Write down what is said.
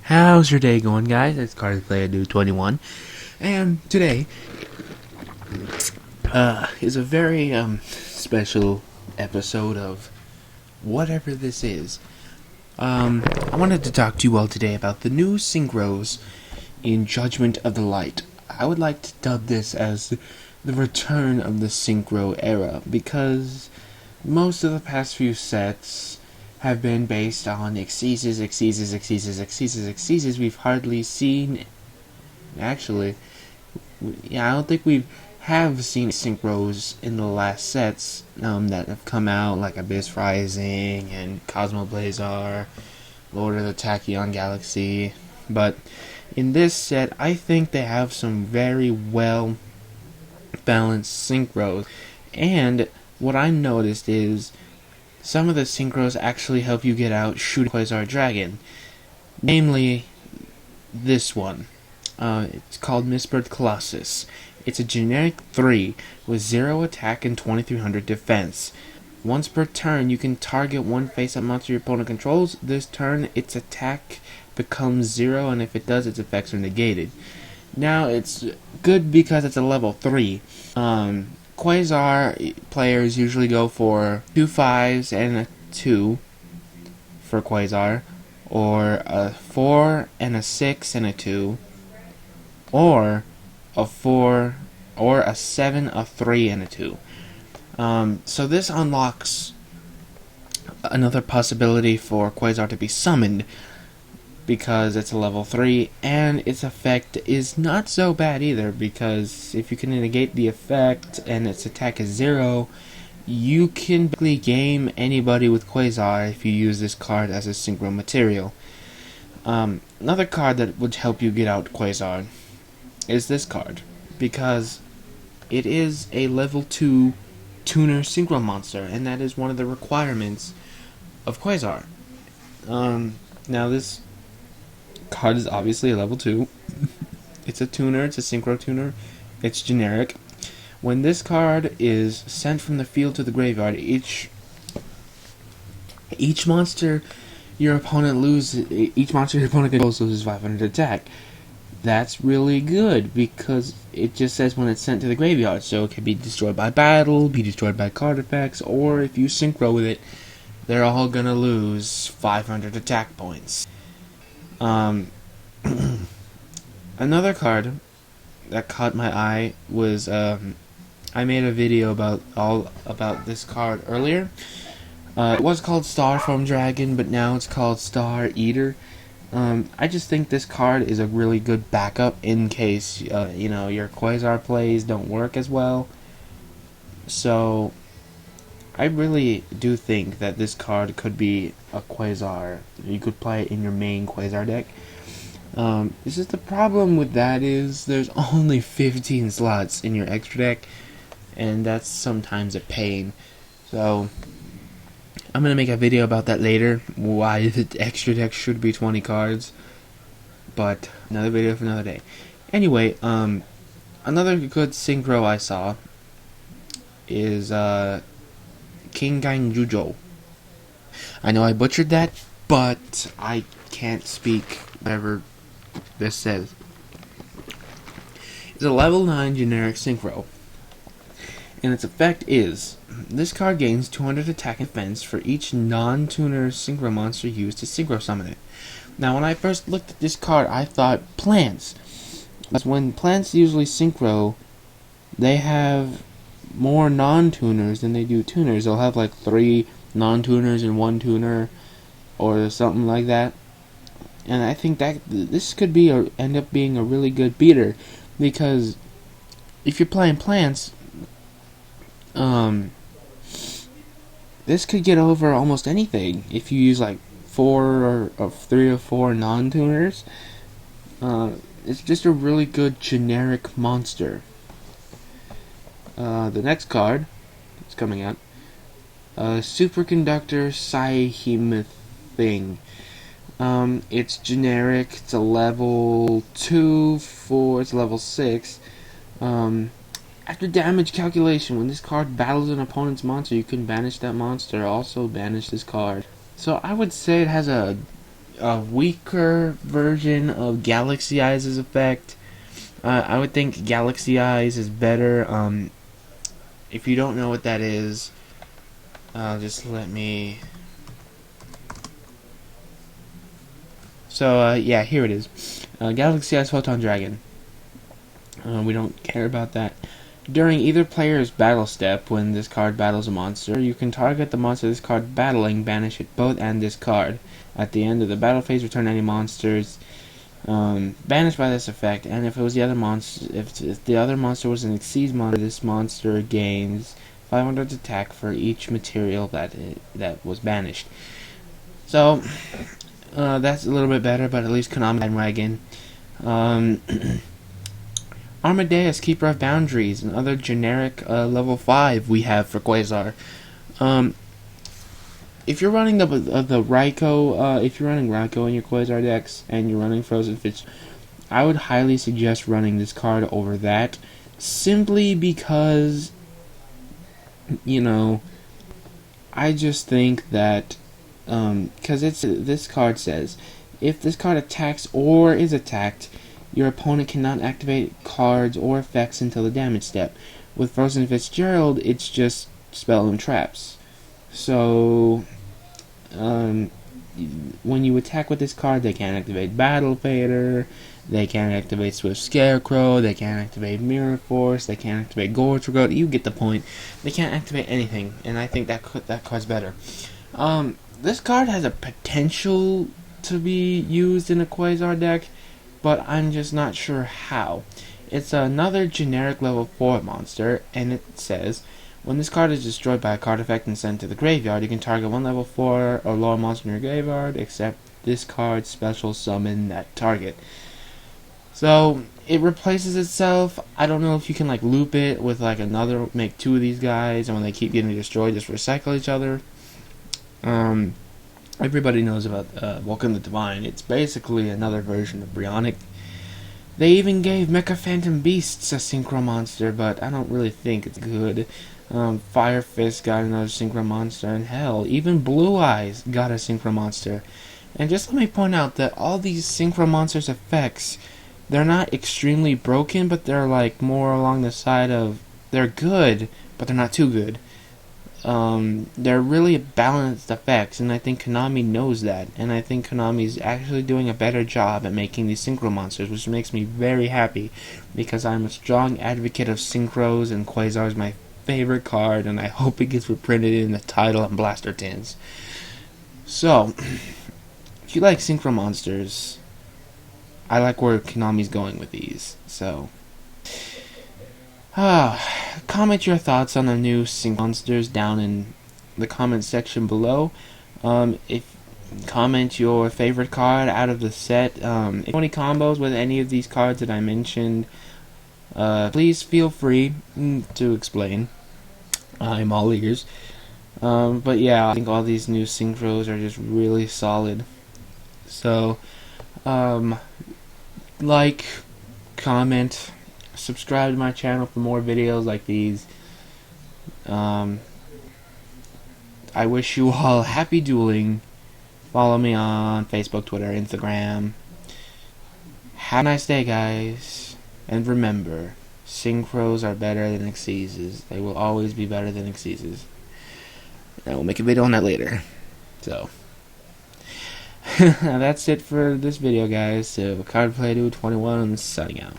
How's your day going, guys? It's Cardplayer Dude 21, and today is a very special episode of whatever this is. I wanted to talk to you all today about the new synchros in Judgment of the Light. I would like to dub this as the return of the synchro era, because most of the past few sets have been based on exeses. We've hardly seen, actually, I don't think we have seen synchros in the last sets that have come out, like Abyss Rising and Cosmo Blazar, Lord of the Tachyon Galaxy. But in this set, I think they have some very well balanced synchros, and what I noticed is some of the synchros actually help you get out shooting Quasar Dragon. Namely, this one. It's called Misbird Colossus. It's a generic 3 with 0 attack and 2300 defense. Once per turn, you can target one face-up monster your opponent controls. This turn, its attack becomes 0, and if it does, its effects are negated. Now, it's good because it's a level 3. Quasar players usually go for 2 5s and a 2 for Quasar, or a 4 and a 6 and a 2, or a 4, or a 7, a 3, and a 2. So this unlocks another possibility for Quasar to be summoned, because it's a level 3, and its effect is not so bad either, because if you can negate the effect and its attack is 0, you can basically game anybody with Quasar if you use this card as a synchro material. Another card that would help you get out Quasar is this card, because it is a level 2 tuner synchro monster, and that is one of the requirements of Quasar. Now this card is obviously a level 2. It's a tuner, it's a synchro tuner, it's generic. When this card is sent from the field to the graveyard, each monster your opponent controls loses 500 attack. That's really good, because it just says when it's sent to the graveyard, so it can be destroyed by battle, be destroyed by card effects, or if you synchro with it, they're all gonna lose 500 attack points. Another card that caught my eye was I made a video about this card earlier. It was called Starform Dragon, but now it's called Star Eater. I just think this card is a really good backup in case your Quasar plays don't work as well. So I really do think that this card could be a Quasar. You could play it in your main Quasar deck. It's just the problem with that is there's only 15 slots in your extra deck, and that's sometimes a pain. So I'm gonna make a video about that later, why the extra deck should be 20 cards, but another video for another day. Anyway, another good synchro I saw is King Gang Jujo. I know I butchered that, but I can't speak whatever this says. It's a level 9 generic synchro, and its effect is this card gains 200 attack and defense for each non-tuner synchro monster used to synchro summon it. Now, when I first looked at this card, I thought plants, because when plants usually synchro, they have more non-tuners than they do tuners. They'll have like 3 non-tuners and 1 tuner, or something like that. And I think that this could be end up being a really good beater, because if you're playing plants, this could get over almost anything. If you use like 3 or 4 non-tuners, it's just a really good generic monster. The next card is coming out. Superconductor Psyheme thing. It's generic. It's a level 2 for. It's level 6. After damage calculation, when this card battles an opponent's monster, you can banish that monster. Also banish this card. So I would say it has a a weaker version of Galaxy Eyes' effect. I would think Galaxy Eyes is better. If you don't know what that is, just let me... So, yeah, here it is. Galaxy Eyes Photon Dragon. We don't care about that. During either player's battle step, when this card battles a monster, you can target the monster this card battling, banish it both and discard. At the end of the battle phase, return any monsters banished by this effect, and if it was the other monster, if the other monster was an Exceeds monster, this monster gains 500 attack for each material that was banished. So that's a little bit better, but at least Konami bandwagon. Armadeus, Keeper of Boundaries, and other generic level 5 we have for Quasar. If you're running the Raikou, if you're running Raikou in your Quasar decks and you're running Frozen Fish, I would highly suggest running this card over that, simply because, you know, I just think that, because this card says, if this card attacks or is attacked, your opponent cannot activate cards or effects until the damage step. With Frozen Fitzgerald, it's just spell and traps. So, when you attack with this card, they can't activate Battle Fader, they can't activate Swift Scarecrow, they can't activate Mirror Force, they can't activate Gorge Regoat. You get the point. They can't activate anything, and I think that card's better. This card has a potential to be used in a Quasar deck, but I'm just not sure how. It's another generic level 4 monster, and it says, when this card is destroyed by a card effect and sent to the graveyard, you can target one level 4 or lower monster in your graveyard, except this card special summon that target. So, it replaces itself. I don't know if you can like loop it with like another, make 2 of these guys, and when they keep getting destroyed, just recycle each other. Everybody knows about Welcome the Divine. It's basically another version of Brionic. They even gave Mecha Phantom Beasts a Synchro monster, but I don't really think it's good. Fire Fist got another Synchro monster, and hell, even Blue Eyes got a Synchro monster. And just let me point out that all these Synchro monsters' effects, they're not extremely broken, but they're like more along the side of, they're good, but they're not too good. They're really balanced effects, and I think Konami knows that, and I think Konami's actually doing a better job at making these Synchro monsters, which makes me very happy, because I'm a strong advocate of Synchros, and Quasar is my favorite card, and I hope it gets reprinted in the title and blaster tins. So, if you like Synchro monsters, I like where Konami's going with these, so... comment your thoughts on the new Synchro monsters down in the comment section below. Comment your favorite card out of the set. If you have any combos with any of these cards that I mentioned, please feel free to explain. I'm all ears. But yeah, I think all these new Synchros are just really solid. So, like, comment, subscribe to my channel for more videos like these. I wish you all happy dueling. Follow me on Facebook, Twitter, Instagram. Have a nice day, guys. And remember, Synchros are better than Exceeds. They will always be better than Exceeds. I will make a video on that later. So, that's it for this video, guys. So, Card Play Dude 21 signing out.